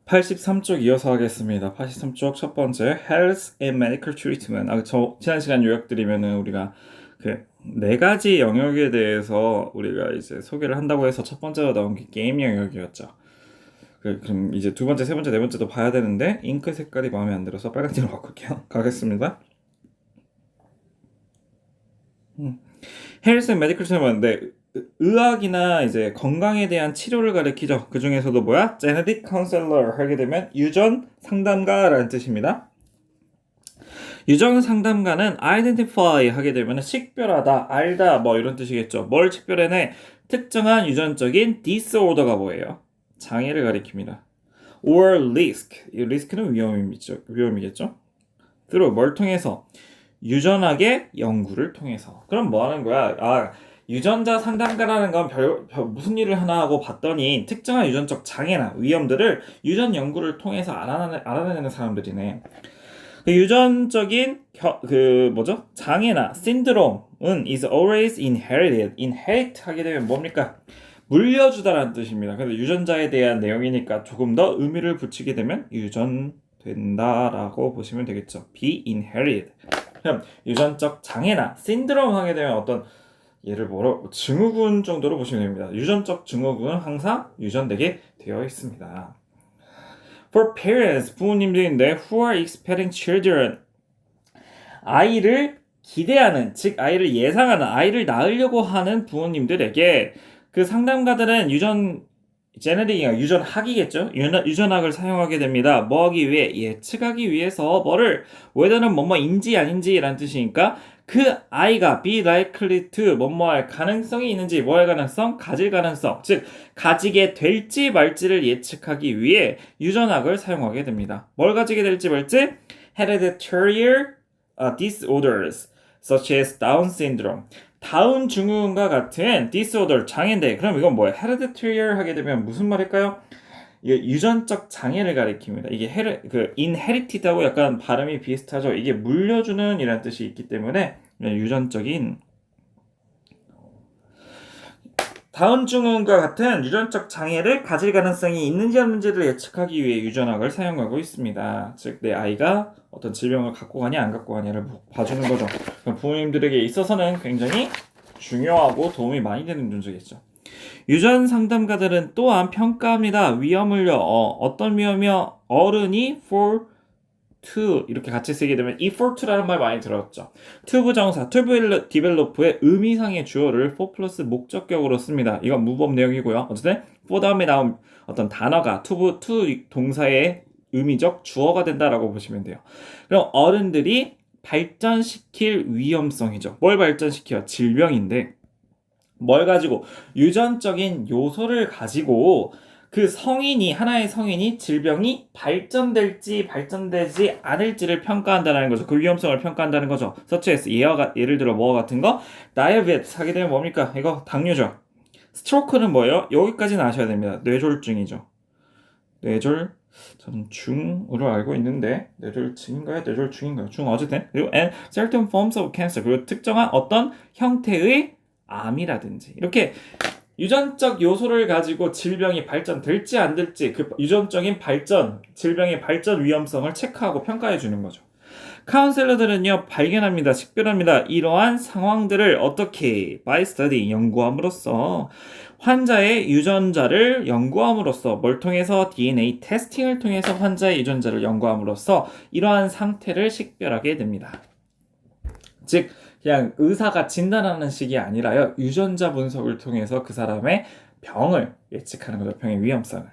83쪽 이어서 하겠습니다. 83쪽 첫 번째 Health and Medical Treatment. 지난 시간 요약드리면은 우리가 그 네 가지 영역에 대해서 우리가 이제 소개를 한다고 해서 첫 번째로 나온 게 게임 영역이었죠. 그럼 이제 두 번째, 세 번째, 네 번째도 봐야 되는데 잉크 색깔이 마음에 안 들어서 빨간색으로 바꿀게요. 가겠습니다. Health and Medical Treatment. 네. 의학이나 이제 건강에 대한 치료를 가리키죠. 그 중에서도 뭐야? Genetic Counselor 하게 되면 유전 상담가라는 뜻입니다. 유전 상담가는 identify 하게 되면 식별하다, 알다 뭐 이런 뜻이겠죠. 뭘 식별해내? 특정한 유전적인 disorder가 뭐예요? 장애를 가리킵니다. or risk. 이 risk는 위험이겠죠. through 뭘 통해서? 유전학의 연구를 통해서. 그럼 뭐 하는 거야? 유전자 상담가라는 건 무슨 일을 하나 하고 봤더니 특정한 유전적 장애나 위험들을 유전 연구를 통해서 알아내는 사람들이네. 그 유전적인 장애나 신드롬은 is always inherited. inherit 하게 되면 뭡니까? 물려주다라는 뜻입니다. 그래서 유전자에 대한 내용이니까 조금 더 의미를 붙이게 되면 유전된다라고 보시면 되겠죠. be inherited. 그럼 유전적 장애나 신드롬 하게 되면 어떤 얘를 증후군 정도로 보시면 됩니다. 유전적 증후군은 항상 유전되게 되어 있습니다. For parents, 부모님들인데 who are expecting children, 아이를 기대하는, 즉 아이를 예상하는, 아이를 낳으려고 하는 부모님들에게 그 상담가들은 유전학이겠죠. 유전학을 사용하게 됩니다. 뭐 하기 위해? 예측하기 위해서 whether는 뭐뭐인지 아닌지라는 뜻이니까 그 아이가 be likely to 뭐뭐할 가능성이 있는지, 뭐할 가능성? 가질 가능성, 즉 가지게 될지 말지를 예측하기 위해 유전학을 사용하게 됩니다. 뭘 가지게 될지 말지? Hereditary disorders such as Down syndrome. 다운 증후군과 같은 disorder, 장애인데, 그럼 이건 뭐예요? Hereditary 하게 되면 무슨 말일까요? 이게 유전적 장애를 가리킵니다. 이게 inherited하고 약간 발음이 비슷하죠. 이게 물려주는 이라는 뜻이 있기 때문에 유전적인 다운 증후군과 같은 유전적 장애를 가질 가능성이 있는지 없는지를 예측하기 위해 유전학을 사용하고 있습니다. 즉 내 아이가 어떤 질병을 갖고 가냐 안 갖고 가냐를 봐주는 거죠. 부모님들에게 있어서는 굉장히 중요하고 도움이 많이 되는 존재겠죠. 유전 상담가들은 또한 평가합니다. 위험을요. 어떤 위험이요? 어른이 for to 이렇게 같이 쓰게 되면 이 for to라는 말 많이 들었죠. to 부정사 to develop의 의미상의 주어를 for 플러스 목적격으로 씁니다. 이건 무법 내용이고요. 어쨌든 for 다음에 나온 어떤 단어가 to 동사의 의미적 주어가 된다라고 보시면 돼요. 그럼 어른들이 발전시킬 위험성이죠. 뭘 발전시켜요? 질병인데 뭘 가지고? 유전적인 요소를 가지고 그 하나의 성인이 질병이 발전될지 발전되지 않을지를 평가한다는 거죠. 그 위험성을 평가한다는 거죠. such as 예를 들어 뭐 같은 거? 다이어베티스 하게 되면 뭡니까? 이거 당뇨죠. 스트로크는 뭐예요? 여기까지는 아셔야 됩니다. 뇌졸중이죠. 저는 중으로 알고 있는데 뇌졸중인가요? 중 어쨌든. 그리고 and certain forms of cancer, 그리고 특정한 어떤 형태의 암이라든지 이렇게 유전적 요소를 가지고 질병이 발전될지 안 될지 그 유전적인 질병의 발전 위험성을 체크하고 평가해 주는 거죠. 카운셀러들은요, 발견합니다. 식별합니다. 이러한 상황들을 어떻게? by study, 연구함으로써 환자의 유전자를 연구함으로써 뭘 통해서? DNA 테스팅을 통해서 환자의 유전자를 연구함으로써 이러한 상태를 식별하게 됩니다. 즉 그냥 의사가 진단하는 식이 아니라요. 유전자 분석을 통해서 그 사람의 병을 예측하는 거죠. 병의 위험성을.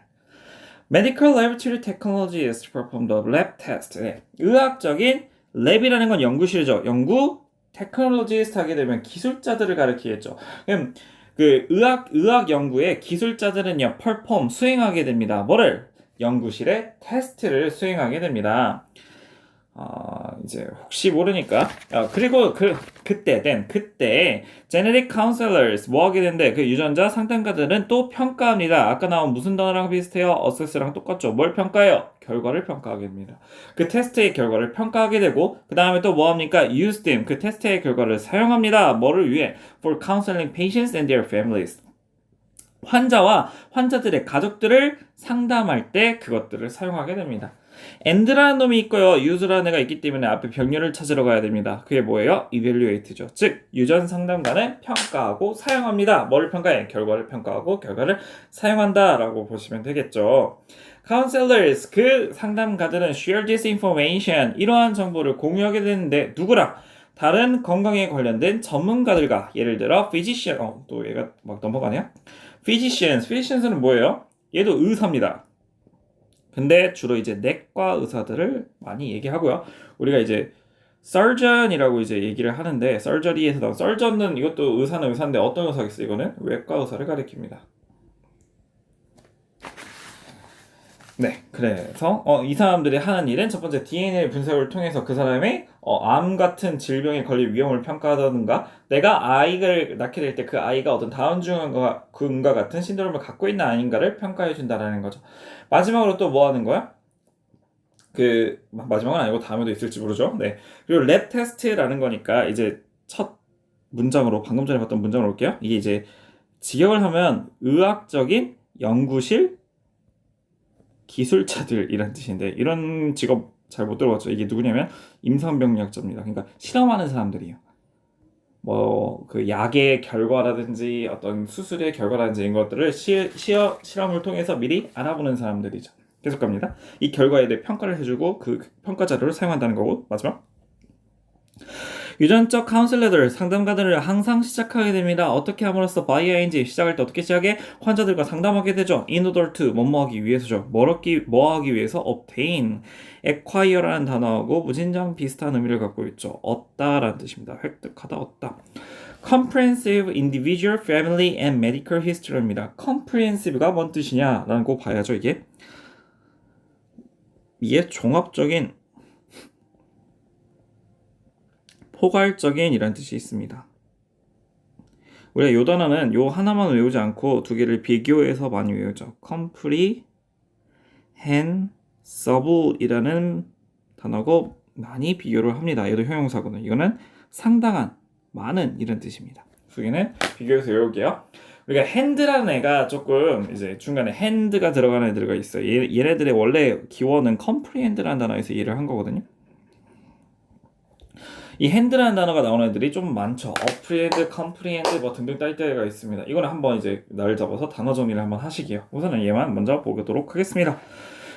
Medical Laboratory Technologies perform the lab test. 네. 의학적인 랩이라는 건 연구실이죠. 테크놀로지스트 하게 되면 기술자들을 가리키겠죠. 그럼 그 의학 연구의 기술자들은요, perform 수행하게 됩니다. 뭐를? 연구실에 테스트를 수행하게 됩니다. 이제 혹시 모르니까 그리고 그때 genetic counselors 뭐 하게 되는데 그 유전자 상담가들은 또 평가합니다. 아까 나온 무슨 단어랑 비슷해요? assess랑 똑같죠. 뭘 평가해요? 결과를 평가하게 됩니다. 그 테스트의 결과를 평가하게 되고 그 다음에 또 뭐 합니까? use them, 그 테스트의 결과를 사용합니다. 뭐를 위해? for counseling patients and their families. 환자와 환자들의 가족들을 상담할 때 그것들을 사용하게 됩니다. and라는 놈이 있고요. use라는 애가 있기 때문에 앞에 병렬을 찾으러 가야 됩니다. 그게 뭐예요? evaluate죠. 즉 유전 상담가는 평가하고 사용합니다. 뭐를 평가해? 결과를 평가하고 결과를 사용한다 라고 보시면 되겠죠. counselors, 그 상담가들은 share this information, 이러한 정보를 공유하게 되는데 누구랑? 다른 건강에 관련된 전문가들과, 예를 들어 physician, 또 얘가 막 넘어가네요. physicians는 뭐예요? 얘도 의사입니다. 근데 주로 이제 내과 의사들을 많이 얘기하고요. 우리가 이제 surgeon이라고 이제 얘기를 하는데, surgery에서 나온 surgeon은 이것도 의사는 의사인데 어떤 의사겠어요? 이거는 외과 의사를 가리킵니다. 네, 그래서 이 사람들이 하는 일은 첫 번째 DNA 분석을 통해서 그 사람의 암 같은 질병에 걸릴 위험을 평가하던가, 내가 아이를 낳게 될 때 그 아이가 어떤 다운증후군과 같은 신드롬을 갖고 있나 아닌가를 평가해 준다라는 거죠. 마지막으로 또 뭐 하는 거야? 그 마지막은 아니고 다음에도 있을지 모르죠. 네. 그리고 랩 테스트라는 거니까 이제 첫 문장으로, 방금 전에 봤던 문장으로 올게요. 이게 이제 직역을 하면 의학적인 연구실 기술자들이란 뜻인데, 이런 직업 잘 못 들어봤죠. 이게 누구냐면 임상병리학자입니다. 그러니까 실험하는 사람들이에요. 뭐 그 약의 결과라든지 어떤 수술의 결과라든지 이런 것들을 실험을 통해서 미리 알아보는 사람들이죠. 계속 갑니다. 이 결과에 대해 평가를 해주고 그 평가 자료를 사용한다는 거고, 마지막 유전적 카운슬러들, 상담가들을 항상 시작하게 됩니다. 어떻게 함으로써 by ing, 시작할 때 어떻게 시작해? 환자들과 상담하게 되죠. in order to, 뭐뭐하기 위해서죠. 뭐하기 위해서? obtain, acquire라는 단어하고 무진장 비슷한 의미를 갖고 있죠. 얻다라는 뜻입니다. 획득하다, 얻다. comprehensive individual, family and medical history입니다. comprehensive가 뭔 뜻이냐라는 거 봐야죠. 이게 종합적인, 포괄적인 이란 뜻이 있습니다. 우리가 요 단어는 요 하나만 외우지 않고 두 개를 비교해서 많이 외우죠. comprehensive이라는 단어고 많이 비교를 합니다. 얘도 형용사거든요. 이거는 상당한, 많은 이런 뜻입니다. 두 개는 비교해서 외울게요. 우리가 hand라는 애가 조금 이제 중간에 hand가 들어가는 애들가 있어요. 얘네들의 원래 기원은 comprehend라는 단어에서 이해를 한 거거든요. 이 핸드라는 단어가 나오는 애들이 좀 많죠. 어프리엔드, 컴프리엔드 뭐 등등 딸 때가 있습니다. 이거는 한번 이제 날 잡아서 단어 정리를 한번 하시게요. 우선은 얘만 먼저 보도록 하겠습니다.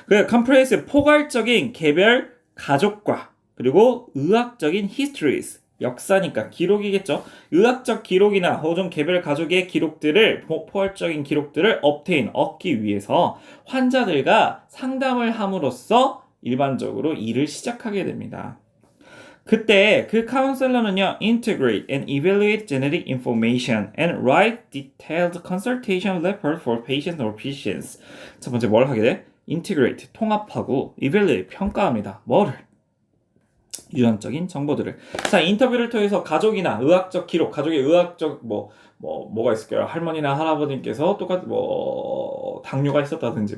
그 컴프레hensive, 포괄적인 개별 가족과, 그리고 의학적인 histories, 역사니까 기록이겠죠. 의학적 기록이나 혹은 개별 가족의 기록들을, 포괄적인 기록들을 obtain, 얻기 위해서 환자들과 상담을 함으로써 일반적으로 일을 시작하게 됩니다. 그때 그 카운셀러는요, integrate and evaluate genetic information and write detailed consultation report for patients or physicians. 첫 번째 뭘 하게 돼? integrate, 통합하고, evaluate, 평가합니다. 뭐를? 유전적인 정보들을. 자, 인터뷰를 통해서 가족이나 의학적 기록, 가족의 의학적 뭐가 있을까요? 할머니나 할아버님께서 똑같이 당뇨가 있었다든지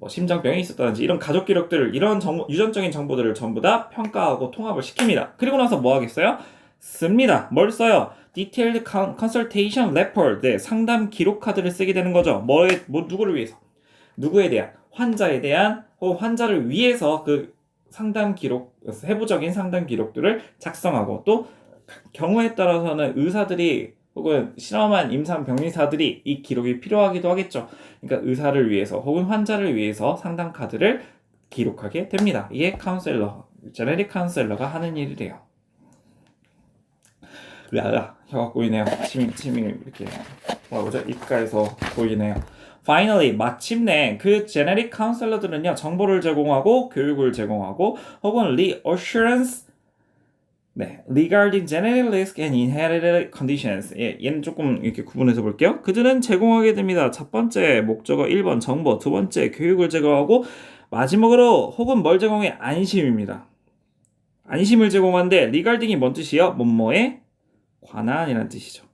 심장병이 있었다든지 이런 가족 기록들을, 이런 유전적인 정보들을 전부 다 평가하고 통합을 시킵니다. 그리고 나서 뭐 하겠어요? 씁니다. 뭘 써요? Detailed Consultation Report, 네, 상담 기록 카드를 쓰게 되는 거죠. 누구를 위해서? 누구에 대한? 환자에 대한, 혹은 환자를 위해서 그 상담 기록, 세부적인 상담 기록들을 작성하고, 또 경우에 따라서는 의사들이 혹은 실험한 임상병리사들이 이 기록이 필요하기도 하겠죠. 그러니까 의사를 위해서 혹은 환자를 위해서 상담 카드를 기록하게 됩니다. 이게 카운셀러, 제네릭 카운셀러가 하는 일이래요. 혀가 꼬이네요. 침이 이렇게 입가에서 보이네요. Finally, 마침내 그 제네릭 카운셀러들은요, 정보를 제공하고 교육을 제공하고 혹은 reassurance, 네, regarding genetic risk and inherited conditions. 예, 얘는 조금 이렇게 구분해서 볼게요. 그들은 제공하게 됩니다. 첫 번째 목적어 1번 정보, 두 번째 교육을 제공하고, 마지막으로 혹은 뭘 제공해? 안심입니다. 안심을 제공하는데 regarding이 뭔 뜻이에요? 뭐뭐에 관한이라는 뜻이죠.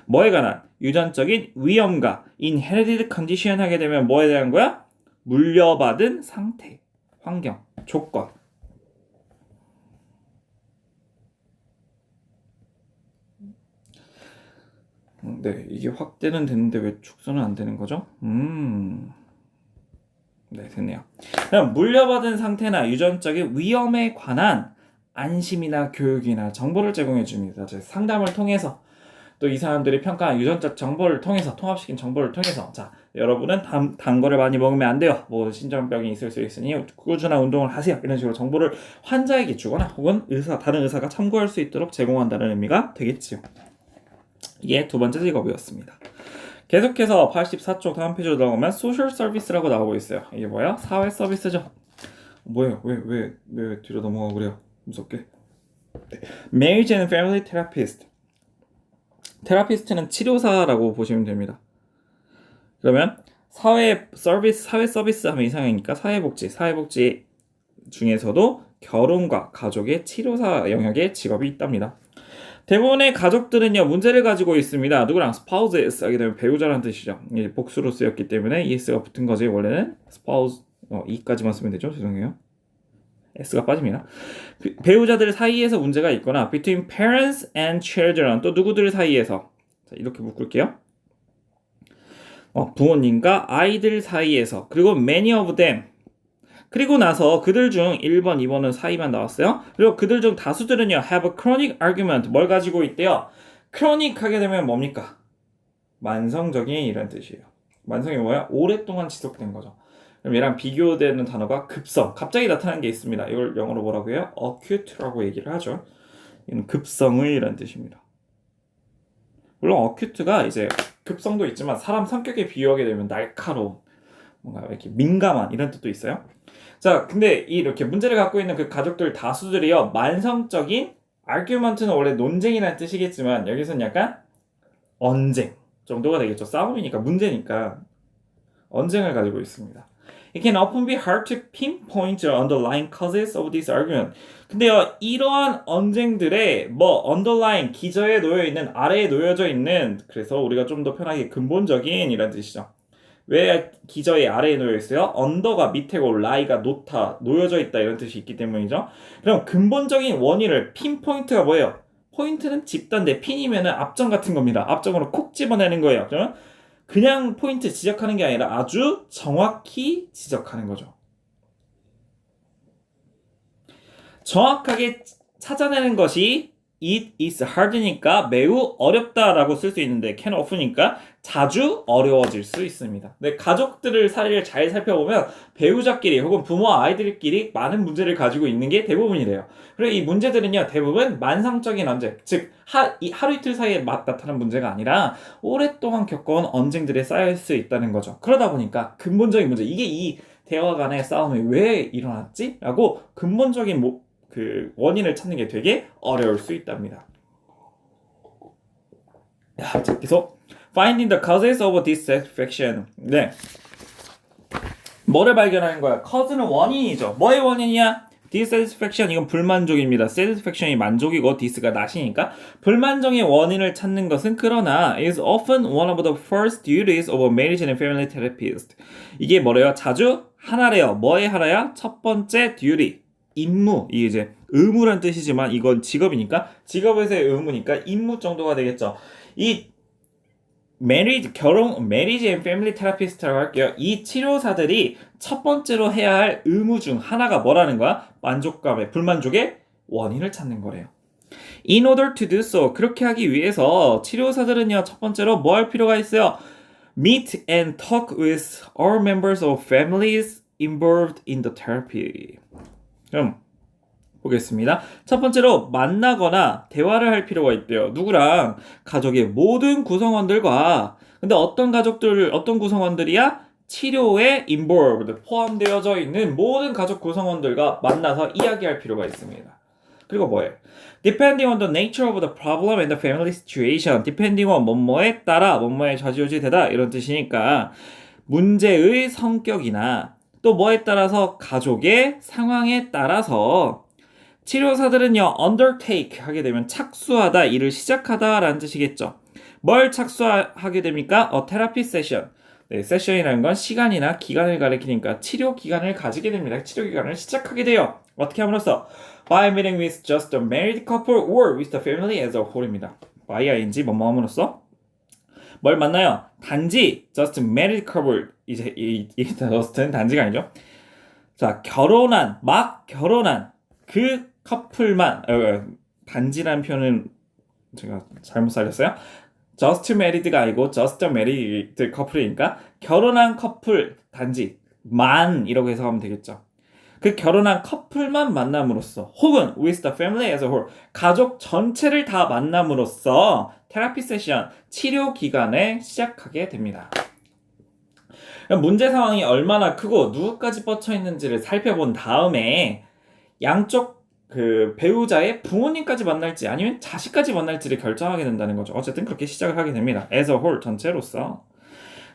뭐에 관한? 유전적인 위험과 inherited condition 하게 되면 뭐에 대한 거야? 물려받은 상태, 환경, 조건. 네, 이게 확대는 되는데 왜 축소는 안 되는 거죠? 네, 됐네요. 그럼 물려받은 상태나 유전적인 위험에 관한 안심이나 교육이나 정보를 제공해 줍니다. 즉 상담을 통해서 또 이 사람들이 평가한 유전적 정보를 통해서 통합시킨 정보를 통해서 자 여러분은 단 거를 많이 먹으면 안 돼요. 뭐 신장병이 있을 수 있으니 꾸준한 운동을 하세요. 이런 식으로 정보를 환자에게 주거나 혹은 다른 의사가 참고할 수 있도록 제공한다는 의미가 되겠지요. 이게 두 번째 직업이었습니다. 계속해서 84쪽 다음 페이지로 넘어가면 소셜 서비스라고 나오고 있어요. 이게 뭐야? 사회 서비스죠. 뭐예요? 왜 뒤로 넘어가고 그래요? 무섭게. Marriage and Family Therapist. 테라피스트는 치료사라고 보시면 됩니다. 그러면 사회 서비스 하면 이상하니까 사회복지 중에서도 결혼과 가족의 치료사 영역의 직업이 있답니다. 대부분의 가족들은요 문제를 가지고 있습니다. 누구랑 spouses 하게 되면 배우자라는 뜻이죠. 복수로 쓰였기 때문에 es가 붙은 거지. 원래는 spouse e까지만 쓰면 되죠. 죄송해요. s가 빠집니다. 배우자들 사이에서 문제가 있거나 between parents and children 또 누구들 사이에서 자, 이렇게 묶을게요. 부모님과 아이들 사이에서 그리고 many of them 그리고 나서 그들 중 1번, 2번은 사이만 나왔어요. 그리고 그들 중 다수들은요 have a chronic argument 뭘 가지고 있대요? chronic 하게 되면 뭡니까? 만성적인 이란 뜻이에요. 만성이 뭐야? 오랫동안 지속된 거죠. 그럼 얘랑 비교되는 단어가 급성, 갑자기 나타나는 게 있습니다. 이걸 영어로 뭐라고 해요? acute라고 얘기를 하죠. 이건 급성의 이란 뜻입니다. 물론 acute가 이제 급성도 있지만 사람 성격에 비유하게 되면 날카로운, 뭔가 이렇게 민감한 이런 뜻도 있어요. 자, 근데 이렇게 문제를 갖고 있는 그 가족들 다수들이요 만성적인 argument는 원래 논쟁이라는 뜻이겠지만 여기서는 약간 언쟁 정도가 되겠죠. 싸움이니까 문제니까 언쟁을 가지고 있습니다. It can often be hard to pinpoint the underlying causes of this argument. 근데요, 이러한 언쟁들의 underlying 기저에 놓여 있는 아래에 놓여져 있는 그래서 우리가 좀 더 편하게 근본적인 이란 뜻이죠. 왜 기저의 아래에 놓여 있어요? 언더가 밑에고 라이가 놓여져 있다 이런 뜻이 있기 때문이죠. 그럼 근본적인 원인을 핀포인트가 뭐예요? 포인트는 집단데 핀이면은 앞점 같은 겁니다. 앞점으로 콕 집어내는 거예요. 그러면 그냥 포인트 지적하는 게 아니라 아주 정확히 지적하는 거죠. 정확하게 찾아내는 것이 it is hard니까 매우 어렵다라고 쓸 수 있는데 can of니까 자주 어려워질 수 있습니다. 근데 가족들을 사이를 잘 살펴보면 배우자끼리 혹은 부모와 아이들끼리 많은 문제를 가지고 있는 게 대부분이래요. 그리고 이 문제들은요 대부분 만성적인 언쟁, 즉 하루 이틀 사이에 나타난 문제가 아니라 오랫동안 겪어온 언쟁들에 쌓일 수 있다는 거죠. 그러다 보니까 근본적인 문제, 이게 이 대화 간의 싸움이 왜 일어났지? 라고 근본적인 그 원인을 찾는 게 되게 어려울 수 있답니다. 자, 계속 finding the causes of dissatisfaction. 네, 뭐를 발견하는 거야? cause는 원인이죠. 뭐의 원인이야? dissatisfaction 이건 불만족입니다. satisfaction이 만족이고 dis가 낫이니까 불만족의 원인을 찾는 것은 그러나 is often one of the first duties of a marriage and family therapist. 이게 뭐래요? 자주 하나래요. 뭐의 하나야? 첫 번째 duty. 임무, 이게 이제 의무란 뜻이지만 이건 직업이니까 직업에서의 의무니까 임무 정도가 되겠죠. 이 marriage and family therapist라고 할게요. 이 치료사들이 첫 번째로 해야 할 의무 중 하나가 뭐라는 거야? 불만족의 원인을 찾는 거래요. In order to do so, 그렇게 하기 위해서 치료사들은요 첫 번째로 뭐 할 필요가 있어요? Meet and talk with all members of families involved in the therapy. 그럼 보겠습니다. 첫 번째로 만나거나 대화를 할 필요가 있대요. 누구랑? 가족의 모든 구성원들과. 근데 어떤 구성원들이야? 치료에 involved, 포함되어져 있는 모든 가족 구성원들과 만나서 이야기할 필요가 있습니다. 그리고 뭐예요? Depending on the nature of the problem and the family situation. Depending on 뭐뭐에 따라 뭐뭐에 좌지우지되다 이런 뜻이니까 문제의 성격이나 또 뭐에 따라서 가족의 상황에 따라서 치료사들은요 undertake 하게 되면 착수하다, 일을 시작하다 라는 뜻이겠죠. 뭘 착수하게 됩니까? therapy session. 네, 세션이라는 건 시간이나 기간을 가리키니까 치료 기간을 가지게 됩니다. 치료 기간을 시작하게 돼요. 어떻게 함으로써? By meeting with just a married couple or with the family as a whole입니다. by ing 뭐뭐 함으로써 뭘 만나요? 단지 just married couple 이제 이 just는 단지가 아니죠. 자, 막 결혼한 그 커플만 단지라는 표현은 제가 잘못 살렸어요. just married가 아니고 just married 커플이니까 결혼한 커플 단지만 이라고 해석하면 되겠죠. 그 결혼한 커플만 만남으로써 혹은 with the family as a whole 가족 전체를 다 만남으로써 테라피 세션 치료 기간을 시작하게 됩니다. 문제 상황이 얼마나 크고 누구까지 뻗쳐 있는지를 살펴본 다음에 양쪽 그 배우자의 부모님까지 만날지 아니면 자식까지 만날지를 결정하게 된다는 거죠. 어쨌든 그렇게 시작을 하게 됩니다. as a whole 전체로서.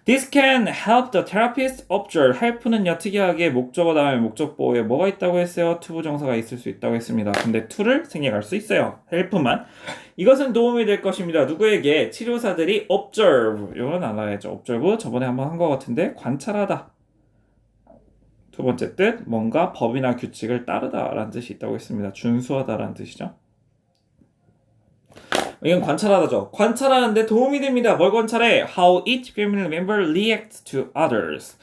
This can help the therapist observe. help는요 특이하게 목적어 다음에 목적보호에 뭐가 있다고 했어요? to 부정사가 있을 수 있다고 했습니다. 근데 to를 생략할 수 있어요. help만. 이것은 도움이 될 것입니다. 누구에게? 치료사들이 observe. 이건 알아야죠. observe 저번에 한번 한 것 같은데 관찰하다. 두 번째 뜻 뭔가 법이나 규칙을 따르다라는 뜻이 있다고 했습니다. 준수하다라는 뜻이죠. 이건 관찰하다죠. 관찰하는데 도움이 됩니다. 뭘 관찰해? How each family member reacts to others.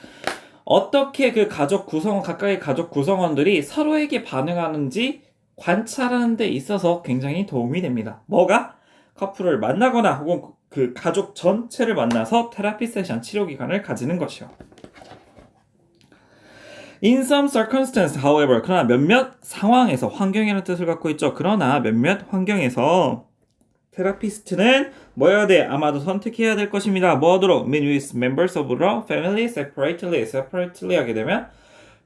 어떻게 그 각각의 가족 구성원들이 서로에게 반응하는지 관찰하는 데 있어서 굉장히 도움이 됩니다. 뭐가? 커플을 만나거나 혹은 그 가족 전체를 만나서 테라피 세션 치료 기간을 가지는 것이요. In some circumstances, however, 그러나 몇몇 상황에서 환경이라는 뜻을 갖고 있죠. 그러나 몇몇 환경에서 테라피스트는 뭐 해야 돼? 아마도 선택해야 될 것입니다. 뭐 하도록? Meet with members of the family separately 하게 되면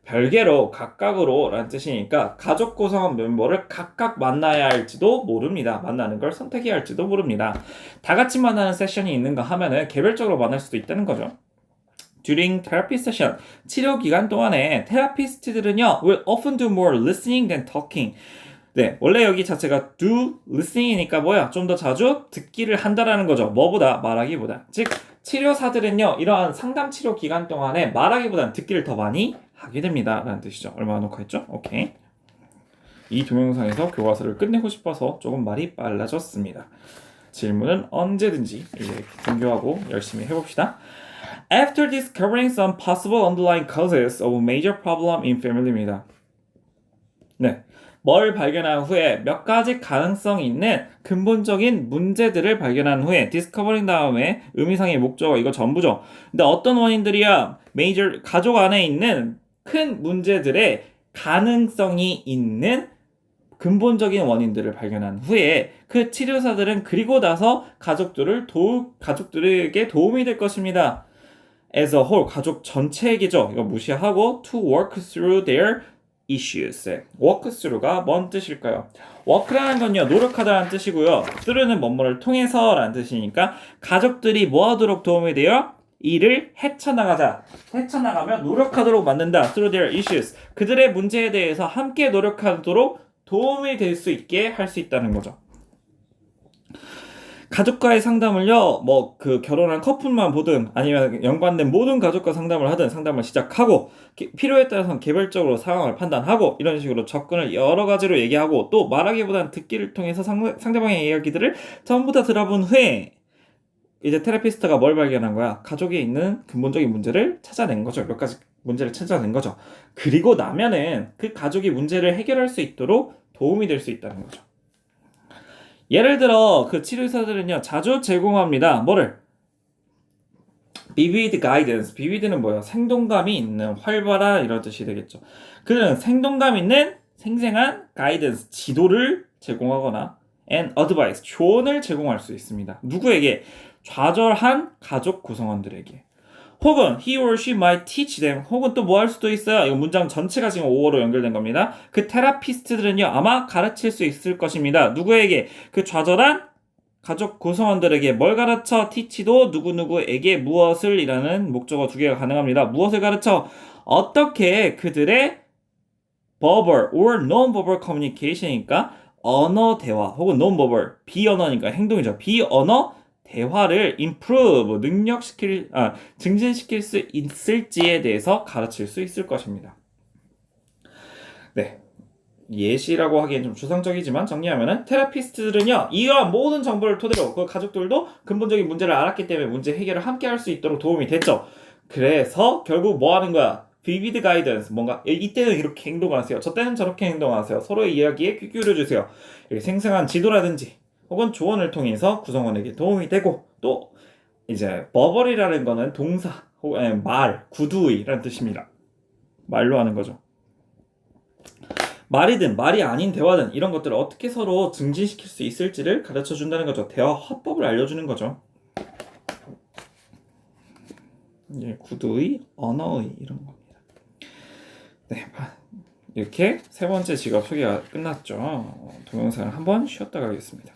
별개로, 각각으로 라는 뜻이니까 가족 구성원 멤버를 각각 만나야 할지도 모릅니다. 만나는 걸 선택해야 할지도 모릅니다. 다 같이 만나는 세션이 있는가 하면은 개별적으로 만날 수도 있다는 거죠. During therapy session, 치료 기간 동안에 테라피스트들은요 will often do more listening than talking. 네, 원래 여기 자체가 do listening이니까 뭐야? 좀 더 자주 듣기를 한다라는 거죠. 뭐보다? 말하기보다. 즉, 치료사들은요, 이러한 상담 치료 기간 동안에 말하기보다는 듣기를 더 많이 하게 됩니다. 라는 뜻이죠. 얼마나 녹화했죠? 오케이. 이 동영상에서 교과서를 끝내고 싶어서 조금 말이 빨라졌습니다. 질문은 언제든지 이제 등교하고 열심히 해봅시다. After discovering some possible underlying causes of major problem in family입니다. 네. 뭘 발견한 후에 몇 가지 가능성이 있는 근본적인 문제들을 발견한 후에 discovering 다음에 의미상의 목적어 이거 전부죠. 근데 어떤 원인들이야? major 가족 안에 있는 큰 문제들의 가능성이 있는 근본적인 원인들을 발견한 후에 그 치료사들은 그리고 나서 가족들에게 도움이 될 것입니다. as a whole 가족 전체에게죠. 이거 무시하고 to work through their issues. work through가 뭔 뜻일까요? work라는 건요 노력하다라는 뜻이고요. through는 뭐뭐를 통해서라는 뜻이니까 가족들이 뭐 하도록 도움이 돼요? 이를 헤쳐나가면 노력하도록 만든다. through their issues. 그들의 문제에 대해서 함께 노력하도록 도움이 될 수 있게 할 수 있다는 거죠. 가족과의 상담을요, 뭐, 결혼한 커플만 보든, 아니면 연관된 모든 가족과 상담을 하든 상담을 시작하고, 필요에 따라서는 개별적으로 상황을 판단하고, 이런 식으로 접근을 여러 가지로 얘기하고, 또 말하기보다는 듣기를 통해서 상대방의 이야기들을 전부 다 들어본 후에, 이제 테라피스트가 뭘 발견한 거야? 가족에 있는 근본적인 문제를 찾아낸 거죠. 몇 가지 문제를 찾아낸 거죠. 그리고 나면은 그 가족이 문제를 해결할 수 있도록 도움이 될 수 있다는 거죠. 예를 들어 그 치료사들은요 자주 제공합니다. 뭐를? vivid guidance. vivid는 뭐예요? 생동감이 있는, 활발한 이런 뜻이 되겠죠. 그는 생동감 있는 생생한 guidance, 지도를 제공하거나 and advice, 조언을 제공할 수 있습니다. 누구에게? 좌절한 가족 구성원들에게. 혹은 he or she might teach them. 혹은 또 뭐 할 수도 있어요. 이거 문장 전체가 지금 5어로 연결된 겁니다. 그 테라피스트들은요 아마 가르칠 수 있을 것입니다. 누구에게? 그 좌절한 가족 구성원들에게 뭘 가르쳐? teach도 누구누구에게 무엇을 이라는 목적어 두 개가 가능합니다. 무엇을 가르쳐? 어떻게 그들의 verbal or non-verbal communication이니까 언어 대화 혹은 non-verbal 비언어니까 행동이죠. 비언어 대화를 improve, 증진시킬 수 있을지에 대해서 가르칠 수 있을 것입니다. 네. 예시라고 하기엔 좀 추상적이지만 정리하면은 테라피스트들은요 이러한 모든 정보를 토대로 그 가족들도 근본적인 문제를 알았기 때문에 문제 해결을 함께 할 수 있도록 도움이 됐죠. 그래서 결국 뭐 하는 거야? vivid guidance 뭔가 이때는 이렇게 행동하세요. 저 때는 저렇게 행동하세요. 서로의 이야기에 귀 기울여주세요. 이렇게 생생한 지도라든지 혹은 조언을 통해서 구성원에게 도움이 되고 또 이제 버벌이라는 거는 동사 혹은 말, 구두의라는 뜻입니다. 말로 하는 거죠. 말이든 말이 아닌 대화든 이런 것들을 어떻게 서로 증진시킬 수 있을지를 가르쳐 준다는 거죠. 대화 화법을 알려주는 거죠. 예, 구두의, 언어의 이런 겁니다. 네, 이렇게 세 번째 직업 소개가 끝났죠. 동영상을 한번 쉬었다 가겠습니다.